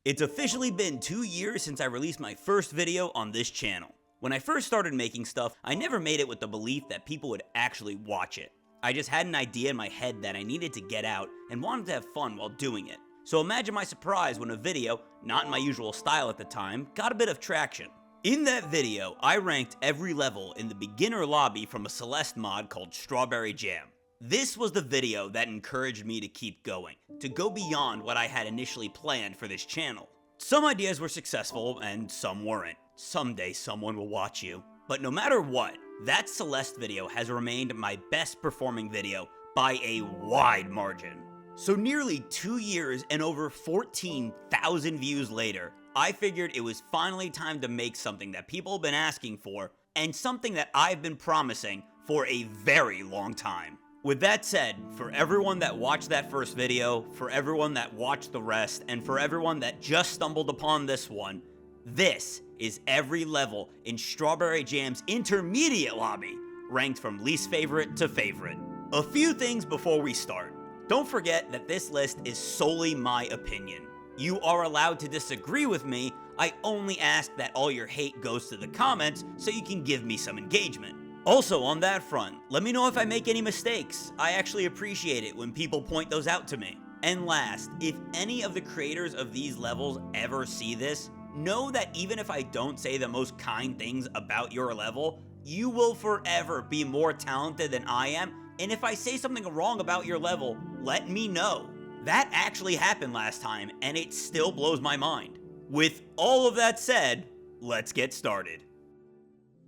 It's officially been 2 years since I released my first video on this channel. When I first started making stuff, I never made it with the belief that people would actually watch it. I just had an idea in my head that I needed to get out and wanted to have fun while doing it. So imagine my surprise when a video, not in my usual style at the time, got a bit of traction. In that video, I ranked every level in the beginner lobby from a Celeste mod called Strawberry Jam. This was the video that encouraged me to keep going, to go beyond what I had initially planned for this channel. Some ideas were successful and some weren't. Someday someone will watch you. But no matter what, that Celeste video has remained my best performing video by a wide margin. So nearly 2 years and over 14,000 views later, I figured it was finally time to make something that people have been asking for and something that I've been promising for a very long time. With that said, for everyone that watched that first video, for everyone that watched the rest, and for everyone that just stumbled upon this one, this is every level in Strawberry Jam's intermediate lobby, ranked from least favorite to favorite. A few things before we start. Don't forget that this list is solely my opinion. You are allowed to disagree with me. I only ask that all your hate goes to the comments so you can give me some engagement. Also, on that front, let me know if I make any mistakes. I actually appreciate it when people point those out to me. And last, if any of the creators of these levels ever see this, know that even if I don't say the most kind things about your level, you will forever be more talented than I am, and if I say something wrong about your level, let me know. That actually happened last time, and it still blows my mind. With all of that said, let's get started.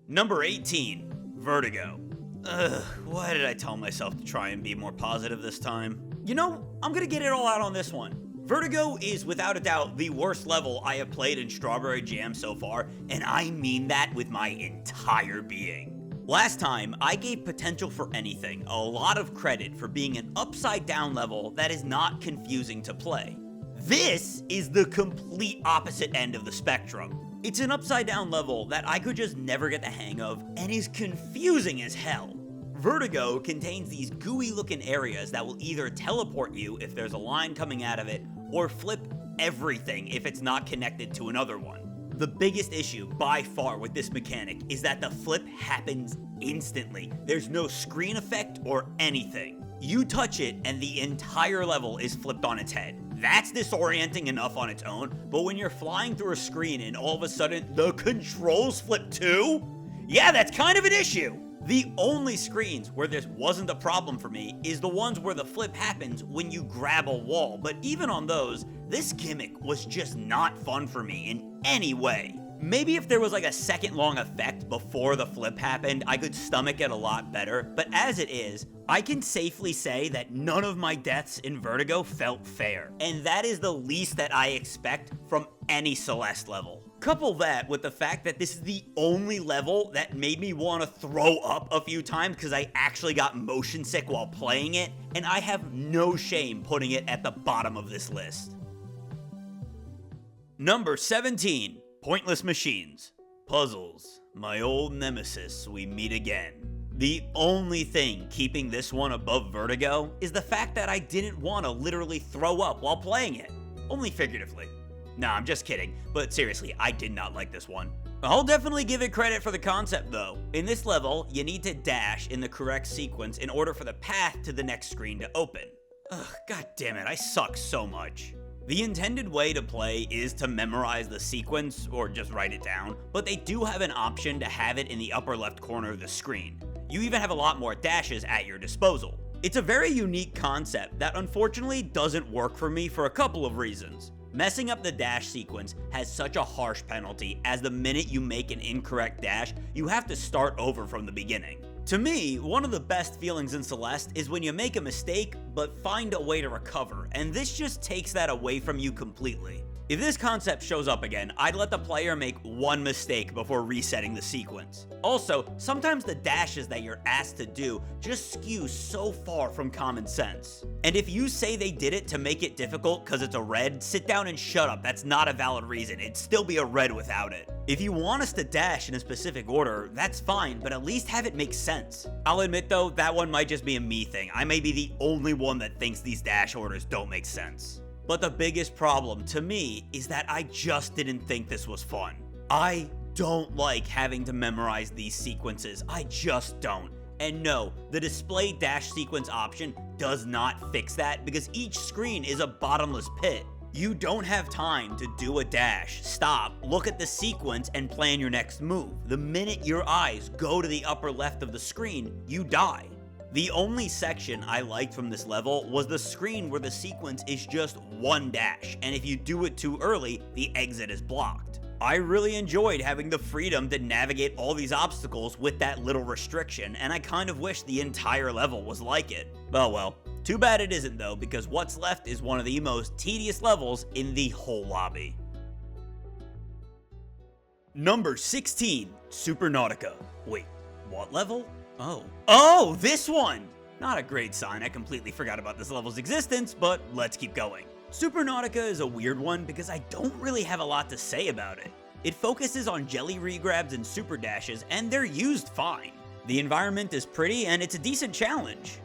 Number 18. Vertigo. Why did I tell myself to try and be more positive this time? You know, I'm gonna get it all out on this one. Vertigo is without a doubt the worst level I have played in Strawberry Jam so far, and I mean that with my entire being. Last time, I gave Potential for Anything a lot of credit for being an upside down level that is not confusing to play. This is the complete opposite end of the spectrum. It's an upside down level that I could just never get the hang of and is confusing as hell. Vertigo contains these gooey looking areas that will either teleport you if there's a line coming out of it, or flip everything if it's not connected to another one. The biggest issue by far with this mechanic is that the flip happens instantly. There's no screen effect or anything. You touch it and the entire level is flipped on its head. That's disorienting enough on its own, but when you're flying through a screen and all of a sudden the controls flip too? Yeah, that's kind of an issue. The only screens where this wasn't a problem for me is the ones where the flip happens when you grab a wall, but even on those, this gimmick was just not fun for me in any way. Maybe if there was like a second long effect before the flip happened, I could stomach it a lot better, but as it is, I can safely say that none of my deaths in Vertigo felt fair, and that is the least that I expect from any Celeste level. Couple that with the fact that this is the only level that made me want to throw up a few times because I actually got motion sick while playing it, and I have no shame putting it at the bottom of this list. Number 17. Pointless Machines. Puzzles. My old nemesis, we meet again. The only thing keeping this one above Vertigo is the fact that I didn't want to literally throw up while playing it. Only figuratively. Nah, I'm just kidding, but seriously, I did not like this one. I'll definitely give it credit for the concept though. In this level, you need to dash in the correct sequence in order for the path to the next screen to open. Ugh, god damn it, I suck so much. The intended way to play is to memorize the sequence, or just write it down, but they do have an option to have it in the upper left corner of the screen. You even have a lot more dashes at your disposal. It's a very unique concept that unfortunately doesn't work for me for a couple of reasons. Messing up the dash sequence has such a harsh penalty, as the minute you make an incorrect dash, you have to start over from the beginning. To me, one of the best feelings in Celeste is when you make a mistake, but find a way to recover, and this just takes that away from you completely. If this concept shows up again, I'd let the player make one mistake before resetting the sequence. Also, sometimes the dashes that you're asked to do just skew so far from common sense. And if you say they did it to make it difficult because it's a red, sit down and shut up. That's not a valid reason. It'd still be a red without it. If you want us to dash in a specific order, that's fine, but at least have it make sense. I'll admit though, that one might just be a me thing. I may be the only one that thinks these dash orders don't make sense. But the biggest problem to me is that I just didn't think this was fun. I don't like having to memorize these sequences. I just don't. And no, the display dash sequence option does not fix that because each screen is a bottomless pit. You don't have time to do a dash, stop, look at the sequence, and plan your next move. The minute your eyes go to the upper left of the screen, you die. The only section I liked from this level was the screen where the sequence is just one dash, and if you do it too early, the exit is blocked. I really enjoyed having the freedom to navigate all these obstacles with that little restriction, and I kind of wish the entire level was like it. Oh well. Too bad it isn't though, because what's left is one of the most tedious levels in the whole lobby. Number 16, Supernautica. Wait, what level? Oh, this one! Not a great sign, I completely forgot about this level's existence, but let's keep going. Supernautica is a weird one because I don't really have a lot to say about it. It focuses on jelly regrabs and super dashes, and they're used fine. The environment is pretty, and it's a decent challenge.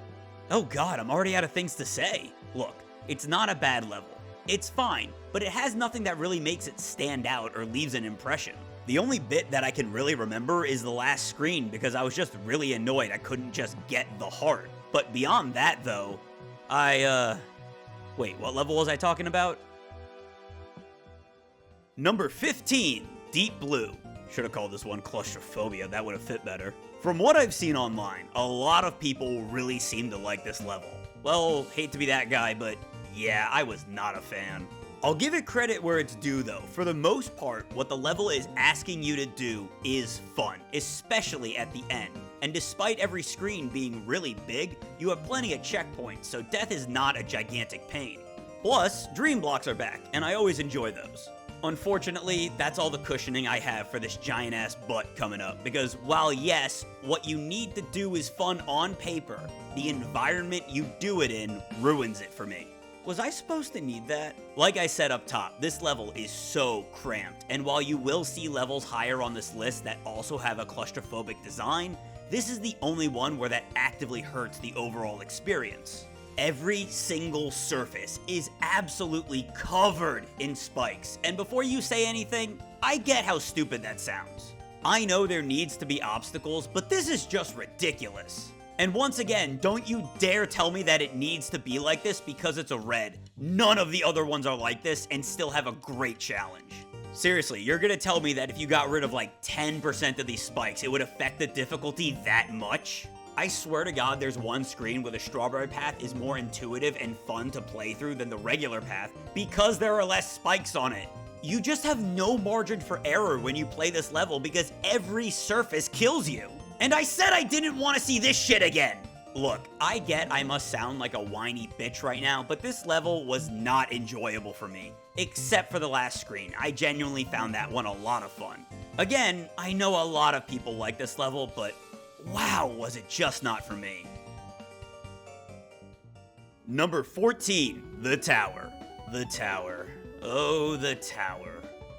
Oh god, I'm already out of things to say. Look, it's not a bad level. It's fine, but it has nothing that really makes it stand out or leaves an impression. The only bit that I can really remember is the last screen because I was just really annoyed I couldn't just get the heart. But beyond that though, wait, what level was I talking about? Number 15, Deep Blue. Should have called this one Claustrophobia, that would have fit better. From what I've seen online, a lot of people really seem to like this level. Well, hate to be that guy, but yeah, I was not a fan. I'll give it credit where it's due though. For the most part, what the level is asking you to do is fun, especially at the end. And despite every screen being really big, you have plenty of checkpoints, so death is not a gigantic pain. Plus, dream blocks are back, and I always enjoy those. Unfortunately, that's all the cushioning I have for this giant-ass butt coming up, because while yes, what you need to do is fun on paper, the environment you do it in ruins it for me. Was I supposed to need that? Like I said up top, this level is so cramped, and while you will see levels higher on this list that also have a claustrophobic design, this is the only one where that actively hurts the overall experience. Every single surface is absolutely covered in spikes, and before you say anything, I get how stupid that sounds. I know there needs to be obstacles, but this is just ridiculous. And once again, don't you dare tell me that it needs to be like this because it's a red. None of the other ones are like this and still have a great challenge. Seriously, you're gonna tell me that if you got rid of like 10% of these spikes, it would affect the difficulty that much? I swear to God, there's one screen where the strawberry path is more intuitive and fun to play through than the regular path because there are less spikes on it. You just have no margin for error when you play this level because every surface kills you. And I said I didn't want to see this shit again. Look, I get I must sound like a whiny bitch right now, but this level was not enjoyable for me. Except for the last screen. I genuinely found that one a lot of fun. Again, I know a lot of people like this level, but wow, was it just not for me. Number 14, The Tower. The Tower. Oh, The Tower.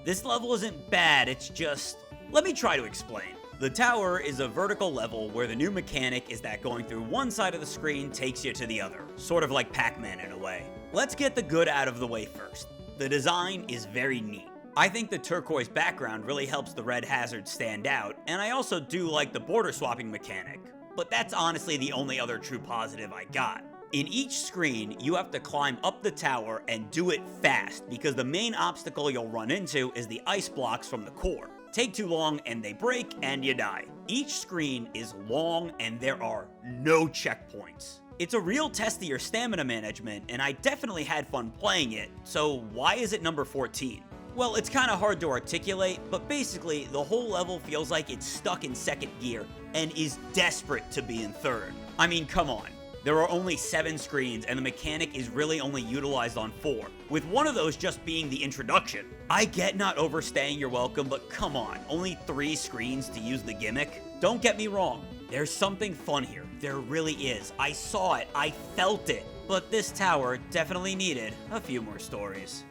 This level isn't bad, it's just... Let me try to explain. The Tower is a vertical level where the new mechanic is that going through one side of the screen takes you to the other, sort of like Pac-Man in a way. Let's get the good out of the way first. The design is very neat. I think the turquoise background really helps the red hazard stand out, and I also do like the border swapping mechanic, but that's honestly the only other true positive I got. In each screen, you have to climb up the tower and do it fast because the main obstacle you'll run into is the ice blocks from the core. Take too long and they break and you die. Each screen is long and there are no checkpoints. It's a real test of your stamina management and I definitely had fun playing it, so why is it number 14? Well, it's kind of hard to articulate, but basically the whole level feels like it's stuck in second gear and is desperate to be in third. I mean, come on. There are only 7 screens and the mechanic is really only utilized on 4, with one of those just being the introduction. I get not overstaying your welcome, but come on, only 3 screens to use the gimmick? Don't get me wrong, there's something fun here, there really is. I saw it, I felt it, but this tower definitely needed a few more stories.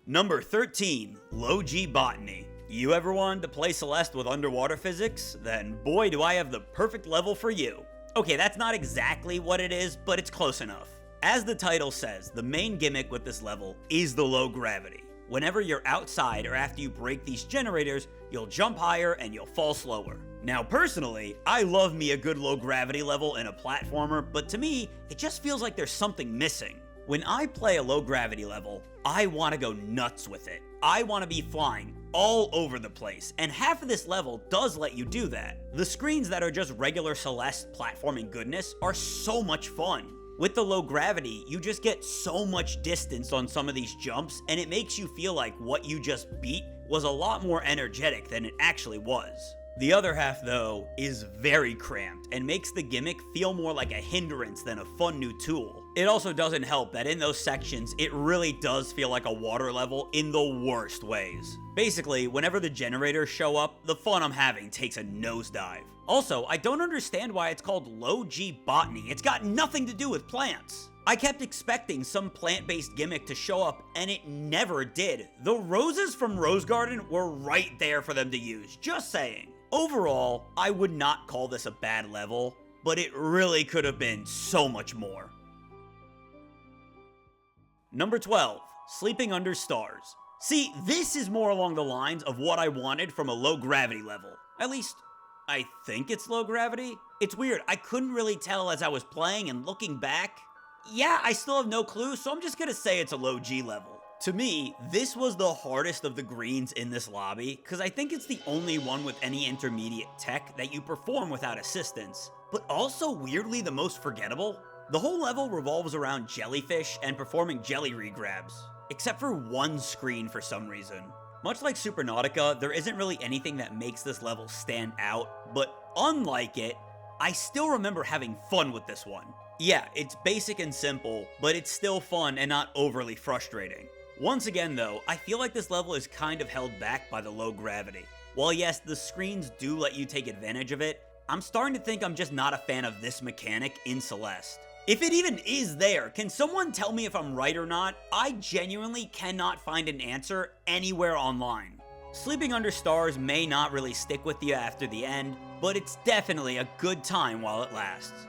Number 13, Low G Botany. You ever wanted to play Celeste with underwater physics? Then boy do I have the perfect level for you. Okay, that's not exactly what it is, but it's close enough. As the title says, the main gimmick with this level is the low gravity. Whenever you're outside or after you break these generators, you'll jump higher and you'll fall slower. Now personally, I love me a good low gravity level in a platformer, but to me, it just feels like there's something missing. When I play a low gravity level, I want to go nuts with it. I want to be flying all over the place, and half of this level does let you do that. The screens that are just regular Celeste platforming goodness are so much fun. With the low gravity, you just get so much distance on some of these jumps, and it makes you feel like what you just beat was a lot more energetic than it actually was. The other half, though, is very cramped and makes the gimmick feel more like a hindrance than a fun new tool. It also doesn't help that in those sections, it really does feel like a water level in the worst ways. Basically, whenever the generators show up, the fun I'm having takes a nosedive. Also, I don't understand why it's called Low G Botany. It's got nothing to do with plants. I kept expecting some plant-based gimmick to show up, and it never did. The roses from Rose Garden were right there for them to use, just saying. Overall, I would not call this a bad level, but it really could have been so much more. Number 12, Sleeping Under Stars. See, this is more along the lines of what I wanted from a low gravity level. At least, I think it's low gravity. It's weird, I couldn't really tell as I was playing, and looking back, yeah, I still have no clue, so I'm just gonna say it's a low G level. To me, this was the hardest of the greens in this lobby, because I think it's the only one with any intermediate tech that you perform without assistance, but also weirdly the most forgettable. The whole level revolves around jellyfish and performing jelly regrabs, except for one screen for some reason. Much like Supernautica, there isn't really anything that makes this level stand out, but unlike it, I still remember having fun with this one. Yeah, it's basic and simple, but it's still fun and not overly frustrating. Once again though, I feel like this level is kind of held back by the low gravity. While yes, the screens do let you take advantage of it, I'm starting to think I'm just not a fan of this mechanic in Celeste. If it even is there, can someone tell me if I'm right or not? I genuinely cannot find an answer anywhere online. Sleeping Under Stars may not really stick with you after the end, but it's definitely a good time while it lasts.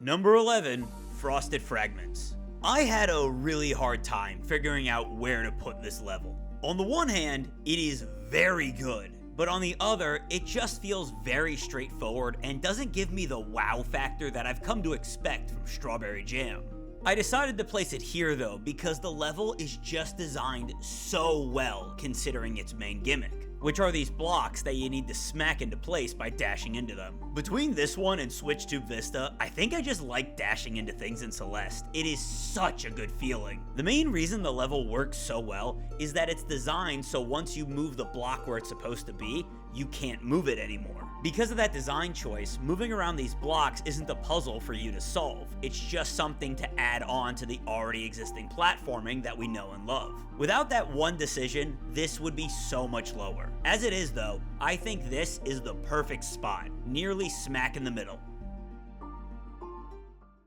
Number 11, Frosted Fragments. I had a really hard time figuring out where to put this level. On the one hand, it is very good, but on the other, it just feels very straightforward and doesn't give me the wow factor that I've come to expect from Strawberry Jam. I decided to place it here though because the level is just designed so well considering its main gimmick, which are these blocks that you need to smack into place by dashing into them. Between this one and Switch Tube Vista, I think I just like dashing into things in Celeste. It is such a good feeling. The main reason the level works so well is that it's designed so once you move the block where it's supposed to be, you can't move it anymore. Because of that design choice, moving around these blocks isn't a puzzle for you to solve. It's just something to add on to the already existing platforming that we know and love. Without that one decision, this would be so much lower. As it is though, I think this is the perfect spot, nearly smack in the middle.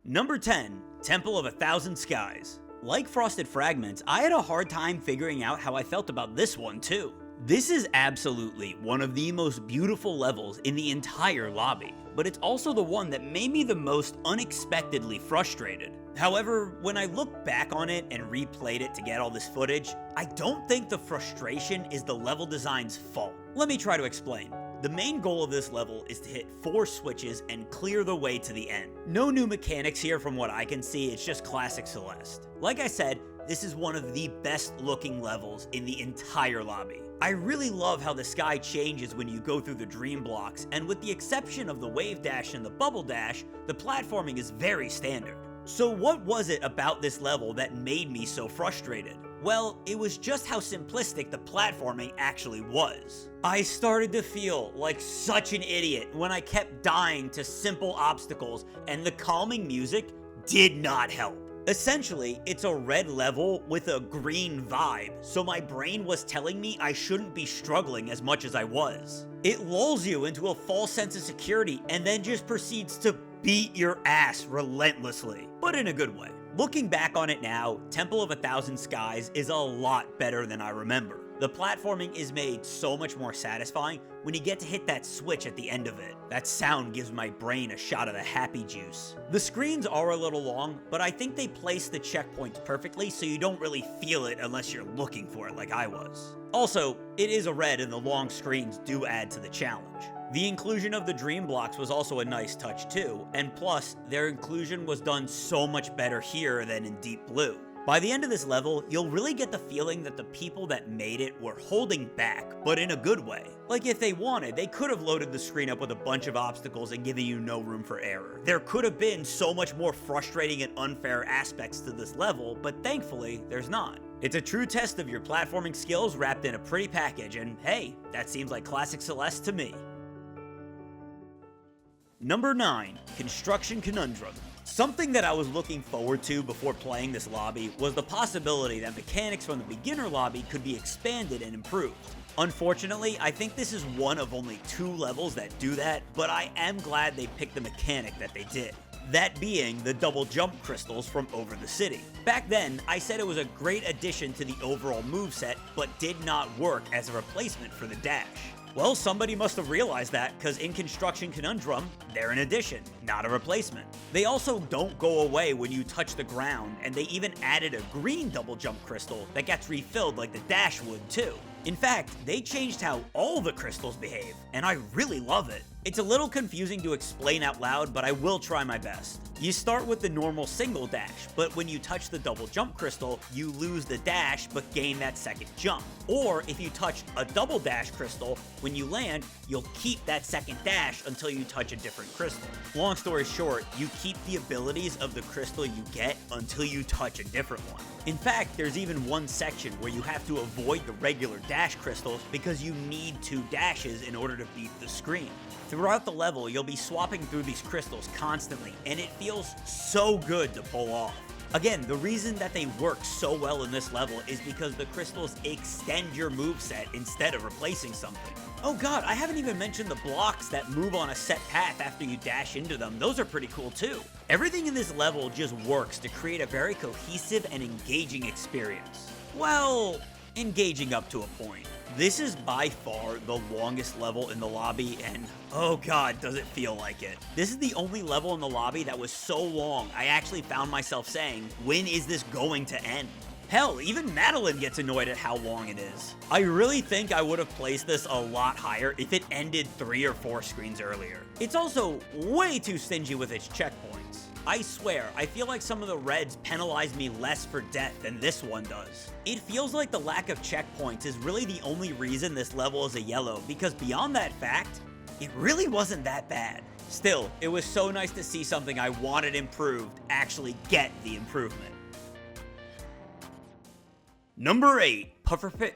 Number 10, Temple of a Thousand Skies. Like Frosted Fragments, I had a hard time figuring out how I felt about this one too. This is absolutely one of the most beautiful levels in the entire lobby, but it's also the one that made me the most unexpectedly frustrated. However, when I look back on it and replayed it to get all this footage, I don't think the frustration is the level design's fault. Let me try to explain. The main goal of this level is to hit 4 switches and clear the way to the end. No new mechanics here from what I can see, it's just classic Celeste. Like I said, this is one of the best looking levels in the entire lobby. I really love how the sky changes when you go through the dream blocks, and with the exception of the wave dash and the bubble dash, the platforming is very standard. So what was it about this level that made me so frustrated? Well, it was just how simplistic the platforming actually was. I started to feel like such an idiot when I kept dying to simple obstacles, and the calming music did not help. Essentially, it's a red level with a green vibe, so my brain was telling me I shouldn't be struggling as much as I was. It lulls you into a false sense of security and then just proceeds to beat your ass relentlessly, but in a good way. Looking back on it now, Temple of a Thousand Skies is a lot better than I remember. The platforming is made so much more satisfying when you get to hit that switch at the end of it. That sound gives my brain a shot of the happy juice. The screens are a little long, but I think they place the checkpoints perfectly so you don't really feel it unless you're looking for it like I was. Also, it is a red and the long screens do add to the challenge. The inclusion of the dream blocks was also a nice touch too, and plus, their inclusion was done so much better here than in Deep Blue. By the end of this level, you'll really get the feeling that the people that made it were holding back, but in a good way. Like if they wanted, they could have loaded the screen up with a bunch of obstacles and given you no room for error. There could have been so much more frustrating and unfair aspects to this level, but thankfully, there's not. It's a true test of your platforming skills wrapped in a pretty package, and hey, that seems like classic Celeste to me. Number 9, Construction Conundrum. Something that I was looking forward to before playing this lobby was the possibility that mechanics from the beginner lobby could be expanded and improved. Unfortunately, I think this is one of only 2 levels that do that, but I am glad they picked the mechanic that they did. That being the double jump crystals from Over the City. Back then, I said it was a great addition to the overall moveset, but did not work as a replacement for the dash. Well, somebody must have realized that, because in Construction Conundrum, they're an addition, not a replacement. They also don't go away when you touch the ground, and they even added a green double jump crystal that gets refilled like the dash would too. In fact, they changed how all the crystals behave, and I really love it. It's a little confusing to explain out loud, but I will try my best. You start with the normal single dash, but when you touch the double jump crystal, you lose the dash but gain that second jump. Or if you touch a double dash crystal, when you land, you'll keep that second dash until you touch a different crystal. Long story short, you keep the abilities of the crystal you get until you touch a different one. In fact, there's even one section where you have to avoid the regular dash crystals because you need 2 dashes in order to beat the screen. Throughout the level, you'll be swapping through these crystals constantly, and it feels so good to pull off. Again, the reason that they work so well in this level is because the crystals extend your moveset instead of replacing something. Oh god, I haven't even mentioned the blocks that move on a set path after you dash into them. Those are pretty cool too. Everything in this level just works to create a very cohesive and engaging experience. Well, engaging up to a point. This is by far the longest level in the lobby, and oh god, does it feel like it. This is the only level in the lobby that was so long, I actually found myself saying, when is this going to end? Hell, even Madeline gets annoyed at how long it is. I really think I would have placed this a lot higher if it ended 3 or 4 screens earlier. It's also way too stingy with its checkpoints. I swear, I feel like some of the reds penalize me less for death than this one does. It feels like the lack of checkpoints is really the only reason this level is a yellow, because beyond that fact, it really wasn't that bad. Still, it was so nice to see something I wanted improved actually get the improvement. Number 8, Pufferfish.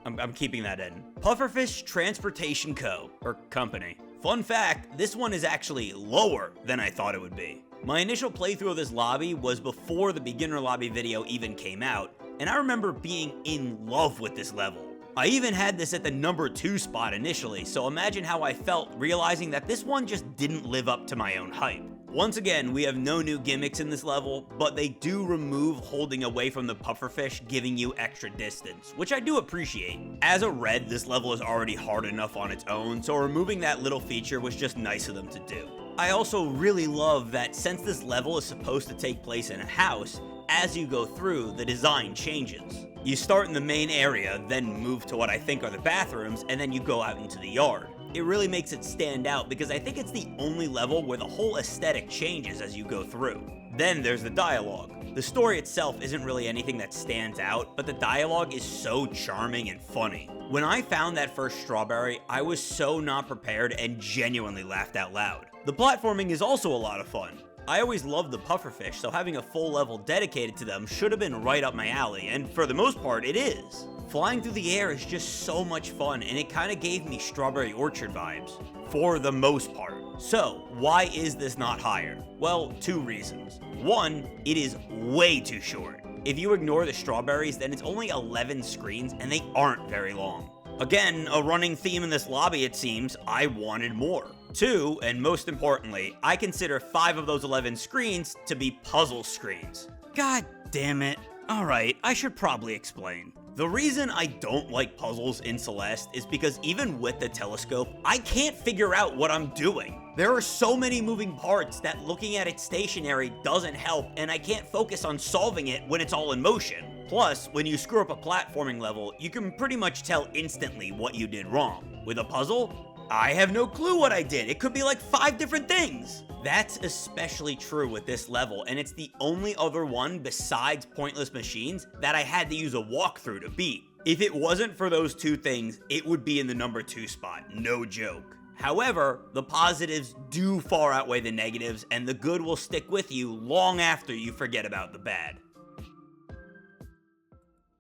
I'm keeping that in. Pufferfish Transportation Co. or Company. Fun fact, this one is actually lower than I thought it would be. My initial playthrough of this lobby was before the beginner lobby video even came out, and I remember being in love with this level. I even had this at the number 2 spot initially, so imagine how I felt realizing that this one just didn't live up to my own hype. Once again, we have no new gimmicks in this level, but they do remove holding away from the pufferfish, giving you extra distance, which I do appreciate. As a red, this level is already hard enough on its own, so removing that little feature was just nice of them to do. I also really love that since this level is supposed to take place in a house, as you go through, the design changes. You start in the main area, then move to what I think are the bathrooms, and then you go out into the yard. It really makes it stand out because I think it's the only level where the whole aesthetic changes as you go through. Then there's the dialogue. The story itself isn't really anything that stands out, but the dialogue is so charming and funny. When I found that first strawberry, I was so not prepared and genuinely laughed out loud. The platforming is also a lot of fun. I always loved the pufferfish, so having a full level dedicated to them should have been right up my alley, and for the most part, it is. Flying through the air is just so much fun, and it kind of gave me Strawberry Orchard vibes, for the most part. So, why is this not higher? Well, 2 reasons. 1, it is way too short. If you ignore the strawberries, then it's only 11 screens, and they aren't very long. Again, a running theme in this lobby, it seems, I wanted more. 2, and most importantly, I consider 5 of those 11 screens to be puzzle screens. God damn it. Alright, I should probably explain. The reason I don't like puzzles in Celeste is because even with the telescope, I can't figure out what I'm doing. There are so many moving parts that looking at it stationary doesn't help, and I can't focus on solving it when it's all in motion. Plus, when you screw up a platforming level, you can pretty much tell instantly what you did wrong. With a puzzle, I have no clue what I did. It could be like 5 different things. That's especially true with this level, and it's the only other one besides Pointless Machines that I had to use a walkthrough to beat. If it wasn't for those 2 things, it would be in the number 2 spot, no joke. However, the positives do far outweigh the negatives, and the good will stick with you long after you forget about the bad.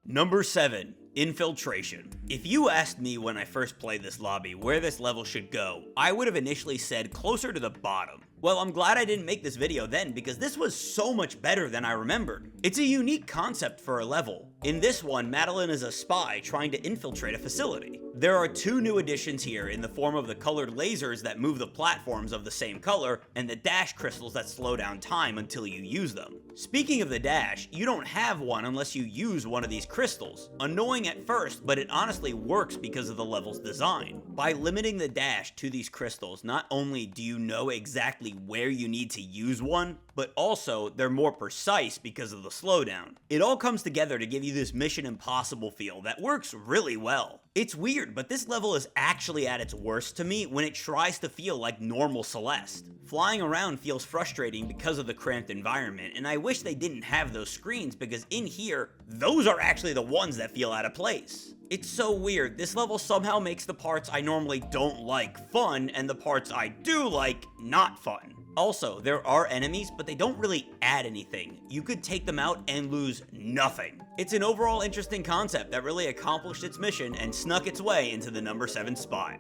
Number 7. Infiltration. If you asked me when I first played this lobby where this level should go, I would have initially said closer to the bottom. Well, I'm glad I didn't make this video then because this was so much better than I remembered. It's a unique concept for a level. In this one, Madeline is a spy trying to infiltrate a facility. There are 2 new additions here in the form of the colored lasers that move the platforms of the same color and the dash crystals that slow down time until you use them. Speaking of the dash, you don't have one unless you use one of these crystals. Annoying at first, but it honestly works because of the level's design. By limiting the dash to these crystals, not only do you know exactly where you need to use one, but also they're more precise because of the slowdown. It all comes together to give you this Mission Impossible feel that works really well. It's weird, but this level is actually at its worst to me when it tries to feel like normal Celeste. Flying around feels frustrating because of the cramped environment, and I wish they didn't have those screens because in here, those are actually the ones that feel out of place. It's so weird, this level somehow makes the parts I normally don't like fun, and the parts I do like not fun. Also, there are enemies, but they don't really add anything. You could take them out and lose nothing. It's an overall interesting concept that really accomplished its mission and snuck its way into the number 7 spot.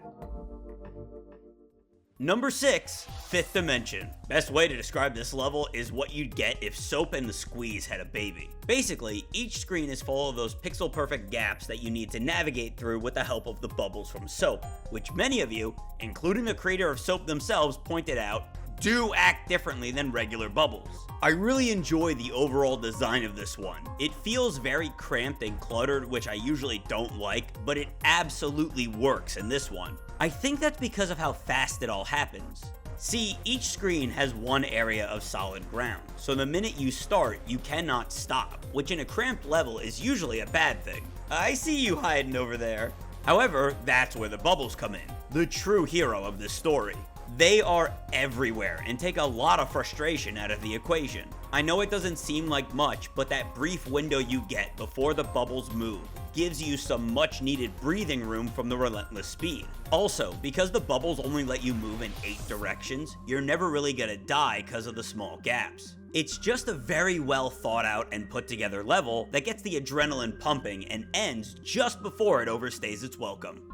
Number 6, Fifth Dimension. Best way to describe this level is what you'd get if Soap and the Squeeze had a baby. Basically, each screen is full of those pixel perfect gaps that you need to navigate through with the help of the bubbles from Soap, which many of you, including the creator of Soap themselves, pointed out do act differently than regular bubbles. I really enjoy the overall design of this one. It feels very cramped and cluttered, which I usually don't like, but it absolutely works in this one. I think that's because of how fast it all happens. See, each screen has one area of solid ground, so the minute you start, you cannot stop, which in a cramped level is usually a bad thing. I see you hiding over there. However, that's where the bubbles come in, the true hero of this story. They are everywhere and take a lot of frustration out of the equation. I know it doesn't seem like much, but that brief window you get before the bubbles move gives you some much needed breathing room from the relentless speed. Also, because the bubbles only let you move in 8 directions, you're never really gonna die because of the small gaps. It's just a very well thought out and put together level that gets the adrenaline pumping and ends just before it overstays its welcome.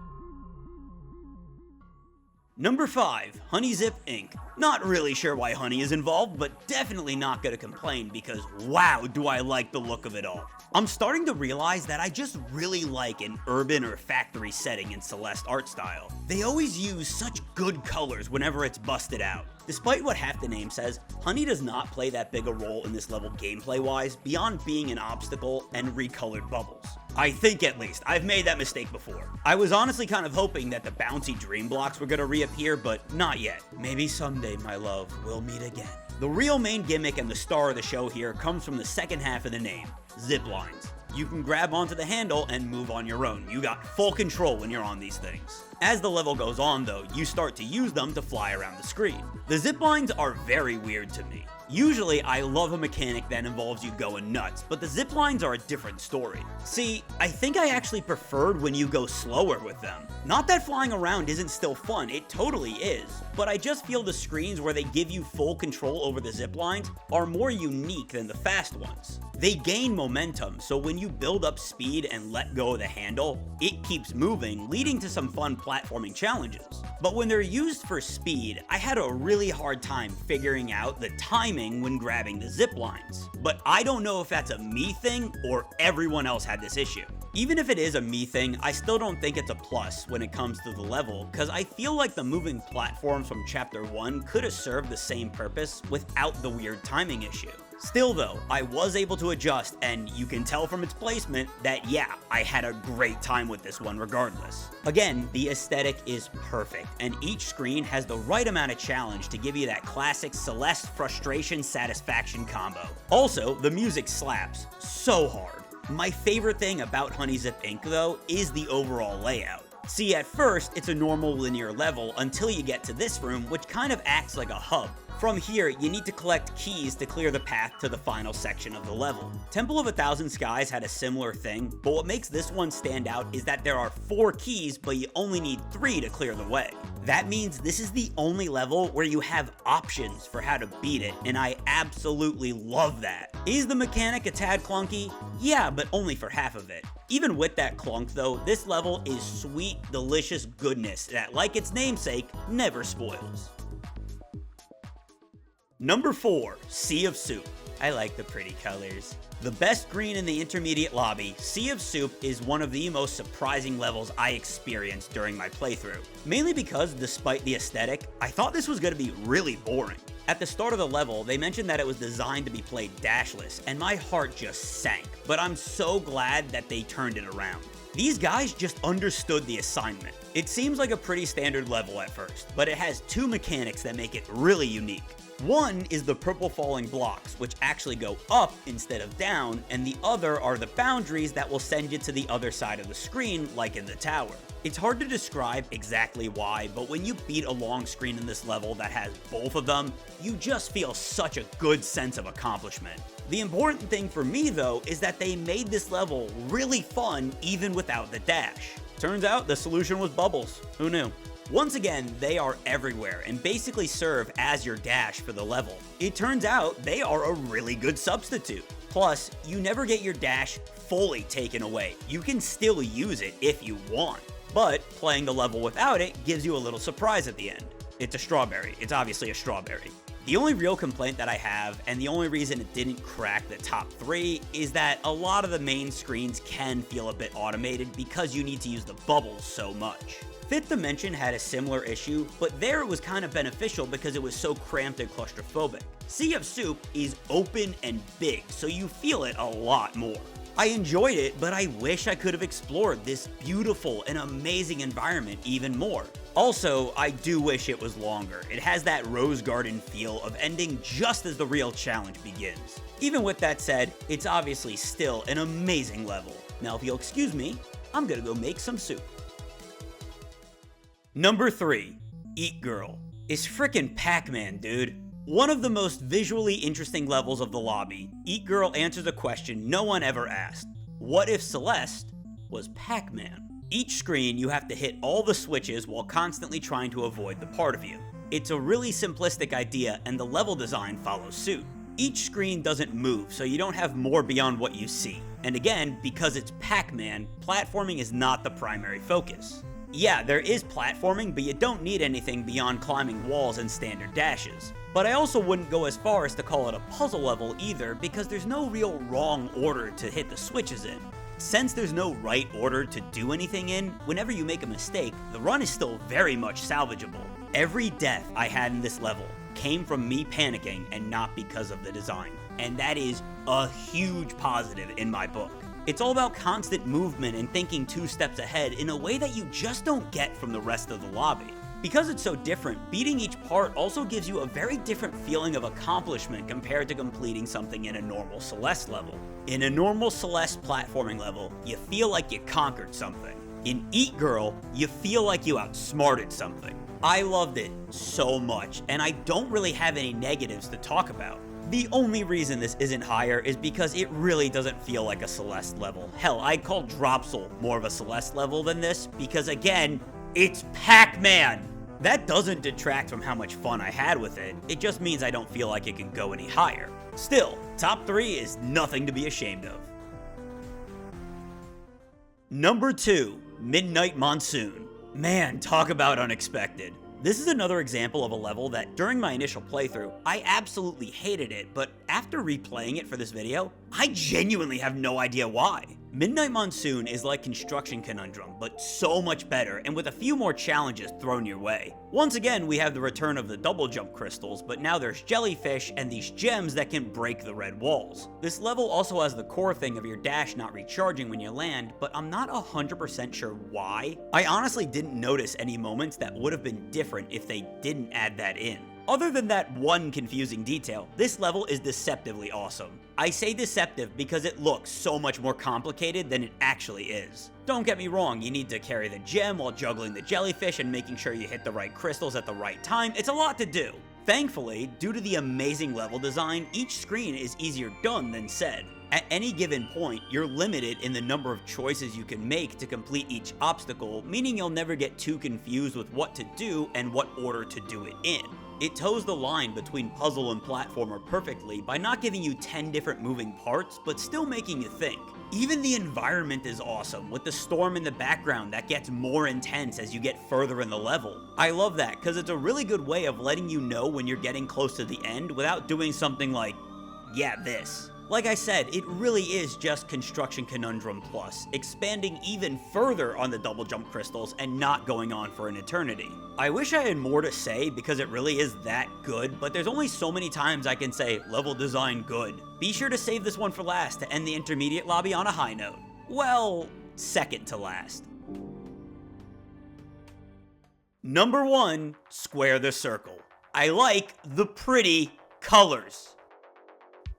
Number 5, Honey Zip Inc. Not really sure why Honey is involved, but definitely not gonna complain because wow do I like the look of it all. I'm starting to realize that I just really like an urban or factory setting in Celeste art style. They always use such good colors whenever it's busted out. Despite what half the name says, Honey does not play that big a role in this level gameplay wise beyond being an obstacle and recolored bubbles. I think at least. I've made that mistake before. I was honestly kind of hoping that the bouncy dream blocks were gonna reappear, but not yet. Maybe someday, my love, we'll meet again. The real main gimmick and the star of the show here comes from the second half of the name, zip lines. You can grab onto the handle and move on your own. You got full control when you're on these things. As the level goes on though, you start to use them to fly around the screen. The zip lines are very weird to me. Usually, I love a mechanic that involves you going nuts, but the zip lines are a different story. See, I think I actually preferred when you go slower with them. Not that flying around isn't still fun, it totally is, but I just feel the screens where they give you full control over the zip lines are more unique than the fast ones. They gain momentum, so when you build up speed and let go of the handle, it keeps moving, leading to some fun platforming challenges. But when they're used for speed, I had a really hard time figuring out the timing when grabbing the zip lines. But I don't know if that's a me thing or everyone else had this issue. Even if it is a me thing, I still don't think it's a plus when it comes to the level, cause I feel like the moving platforms from chapter 1 could have served the same purpose without the weird timing issue. Still though, I was able to adjust, and you can tell from its placement that yeah, I had a great time with this one regardless. Again, the aesthetic is perfect, and each screen has the right amount of challenge to give you that classic Celeste frustration satisfaction combo. Also, the music slaps so hard. My favorite thing about Honeysip Inc. though is the overall layout. See, at first, it's a normal linear level until you get to this room, which kind of acts like a hub. From here, you need to collect keys to clear the path to the final section of the level. Temple of a Thousand Skies had a similar thing, but what makes this one stand out is that there are 4 keys, but you only need 3 to clear the way. That means this is the only level where you have options for how to beat it, and I absolutely love that. Is the mechanic a tad clunky? Yeah, but only for half of it. Even with that clunk though, this level is sweet, delicious goodness that, like its namesake, never spoils. Number 4, Sea of Soup. I like the pretty colors. The best green in the intermediate lobby, Sea of Soup is one of the most surprising levels I experienced during my playthrough. Mainly because, despite the aesthetic, I thought this was going to be really boring. At the start of the level, they mentioned that it was designed to be played dashless, and my heart just sank, but I'm so glad that they turned it around. These guys just understood the assignment. It seems like a pretty standard level at first, but it has 2 mechanics that make it really unique. One is the purple falling blocks, which actually go up instead of down, and the other are the boundaries that will send you to the other side of the screen, like in the tower. It's hard to describe exactly why, but when you beat a long screen in this level that has both of them, you just feel such a good sense of accomplishment. The important thing for me though is that they made this level really fun even without the dash. Turns out the solution was bubbles. Who knew? Once again, they are everywhere and basically serve as your dash for the level. It turns out they are a really good substitute. Plus, you never get your dash fully taken away. You can still use it if you want, but playing the level without it gives you a little surprise at the end. It's a strawberry. It's obviously a strawberry. The only real complaint that I have, and the only reason it didn't crack the top 3, is that a lot of the main screens can feel a bit automated because you need to use the bubbles so much. Fifth Dimension had a similar issue, but there it was kind of beneficial because it was so cramped and claustrophobic. Sea of Soup is open and big, so you feel it a lot more. I enjoyed it, but I wish I could have explored this beautiful and amazing environment even more. Also, I do wish it was longer. It has that Rose Garden feel of ending just as the real challenge begins. Even with that said, it's obviously still an amazing level. Now if you'll excuse me, I'm gonna go make some soup. Number 3, Eat Girl. It's frickin' Pac-Man, dude. One of the most visually interesting levels of the lobby, Eat Girl answers a question no one ever asked. What if Celeste was Pac-Man? Each screen, you have to hit all the switches while constantly trying to avoid the part of you. It's a really simplistic idea, and the level design follows suit. Each screen doesn't move, so you don't have more beyond what you see. And again, because it's Pac-Man, platforming is not the primary focus. Yeah, there is platforming, but you don't need anything beyond climbing walls and standard dashes. But I also wouldn't go as far as to call it a puzzle level either, because there's no real wrong order to hit the switches in. Since there's no right order to do anything in, whenever you make a mistake, the run is still very much salvageable. Every death I had in this level came from me panicking and not because of the design, and that is a huge positive in my book. It's all about constant movement and thinking 2 steps ahead in a way that you just don't get from the rest of the lobby. Because it's so different, beating each part also gives you a very different feeling of accomplishment compared to completing something in a normal Celeste level. In a normal Celeste platforming level, you feel like you conquered something. In Eat Girl, you feel like you outsmarted something. I loved it so much, and I don't really have any negatives to talk about. The only reason this isn't higher is because it really doesn't feel like a Celeste level. Hell, I'd call Dropsel more of a Celeste level than this because, again, it's Pac-Man! That doesn't detract from how much fun I had with it, it just means I don't feel like it can go any higher. Still, top 3 is nothing to be ashamed of. Number 2, Midnight Monsoon. Man, talk about unexpected. This is another example of a level that during my initial playthrough, I absolutely hated it, but after replaying it for this video, I genuinely have no idea why. Midnight Monsoon is like Construction Conundrum, but so much better and with a few more challenges thrown your way. Once again, we have the return of the double jump crystals, but now there's jellyfish and these gems that can break the red walls. This level also has the core thing of your dash not recharging when you land, but I'm not 100% sure why. I honestly didn't notice any moments that would have been different if they didn't add that in. Other than that one confusing detail, this level is deceptively awesome. I say deceptive because it looks so much more complicated than it actually is. Don't get me wrong, you need to carry the gem while juggling the jellyfish and making sure you hit the right crystals at the right time. It's a lot to do. Thankfully, due to the amazing level design, each screen is easier done than said. At any given point, you're limited in the number of choices you can make to complete each obstacle, meaning you'll never get too confused with what to do and what order to do it in. It toes the line between puzzle and platformer perfectly by not giving you 10 different moving parts, but still making you think. Even the environment is awesome, with the storm in the background that gets more intense as you get further in the level. I love that, because it's a really good way of letting you know when you're getting close to the end without doing something like, yeah, this. Like I said, it really is just Construction Conundrum Plus, expanding even further on the double jump crystals and not going on for an eternity. I wish I had more to say because it really is that good, but there's only so many times I can say level design good. Be sure to save this one for last to end the intermediate lobby on a high note. Well, second to last. Number 1, Square the Circle. I like the pretty colors.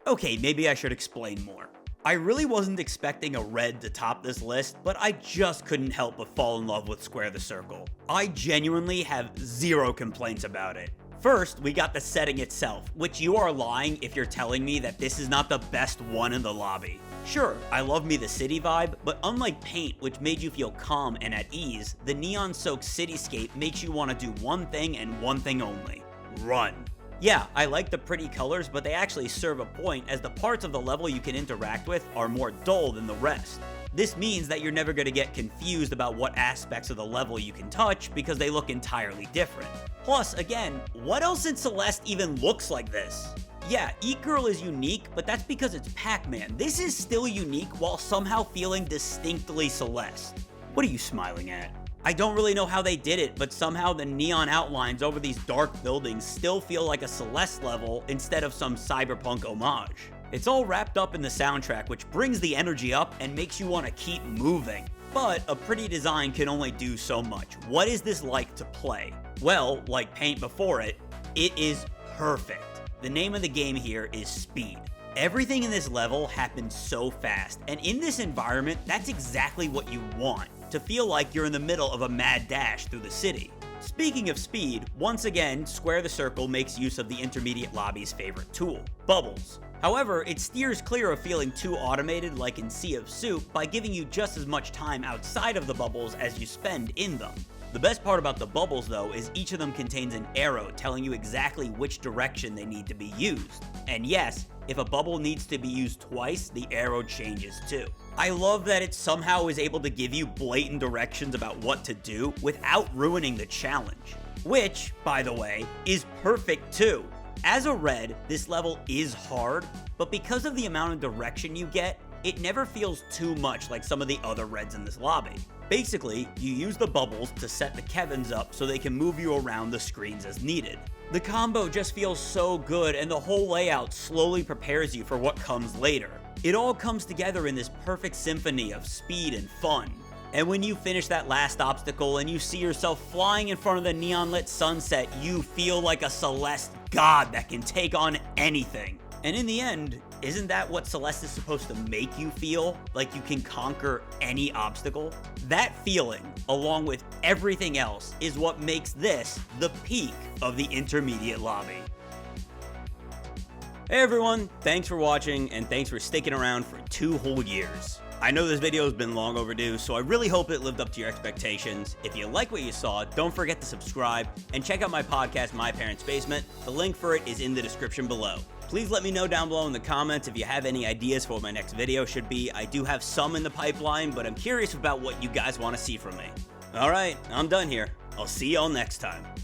Okay, maybe I should explain more. I really wasn't expecting a red to top this list, but I just couldn't help but fall in love with Square the Circle. I genuinely have zero complaints about it. First, we got the setting itself, which you are lying if you're telling me that this is not the best one in the lobby. Sure, I love me the city vibe, but unlike Paint, which made you feel calm and at ease, the neon-soaked cityscape makes you want to do one thing and one thing only: run. Yeah, I like the pretty colors, but they actually serve a point as the parts of the level you can interact with are more dull than the rest. This means that you're never going to get confused about what aspects of the level you can touch because they look entirely different. Plus, again, what else in Celeste even looks like this? Yeah, Eat Girl is unique, but that's because it's Pac-Man. This is still unique while somehow feeling distinctly Celeste. What are you smiling at? I don't really know how they did it, but somehow the neon outlines over these dark buildings still feel like a Celeste level instead of some cyberpunk homage. It's all wrapped up in the soundtrack, which brings the energy up and makes you want to keep moving. But a pretty design can only do so much. What is this like to play? Well, like Paint before it, it is perfect. The name of the game here is speed. Everything in this level happens so fast, and in this environment, that's exactly what you want, to feel like you're in the middle of a mad dash through the city. Speaking of speed, once again, Square the Circle makes use of the intermediate lobby's favorite tool, bubbles. However, it steers clear of feeling too automated like in Sea of Soup by giving you just as much time outside of the bubbles as you spend in them. The best part about the bubbles, though, is each of them contains an arrow telling you exactly which direction they need to be used. And yes, if a bubble needs to be used twice, the arrow changes too. I love that it somehow is able to give you blatant directions about what to do without ruining the challenge. Which, by the way, is perfect too. As a red, this level is hard, but because of the amount of direction you get, it never feels too much like some of the other reds in this lobby. Basically, you use the bubbles to set the Kevins up so they can move you around the screens as needed. The combo just feels so good, and the whole layout slowly prepares you for what comes later. It all comes together in this perfect symphony of speed and fun. And when you finish that last obstacle and you see yourself flying in front of the neon-lit sunset, you feel like a Celeste god that can take on anything. And in the end, isn't that what Celeste is supposed to make you feel? Like you can conquer any obstacle? That feeling, along with everything else, is what makes this the peak of the intermediate lobby. Hey everyone, thanks for watching and thanks for sticking around for 2 whole years. I know this video has been long overdue, so I really hope it lived up to your expectations. If you like what you saw, don't forget to subscribe and check out my podcast, My Parents' Basement. The link for it is in the description below. Please let me know down below in the comments if you have any ideas for what my next video should be. I do have some in the pipeline, but I'm curious about what you guys want to see from me. Alright, I'm done here. I'll see y'all next time.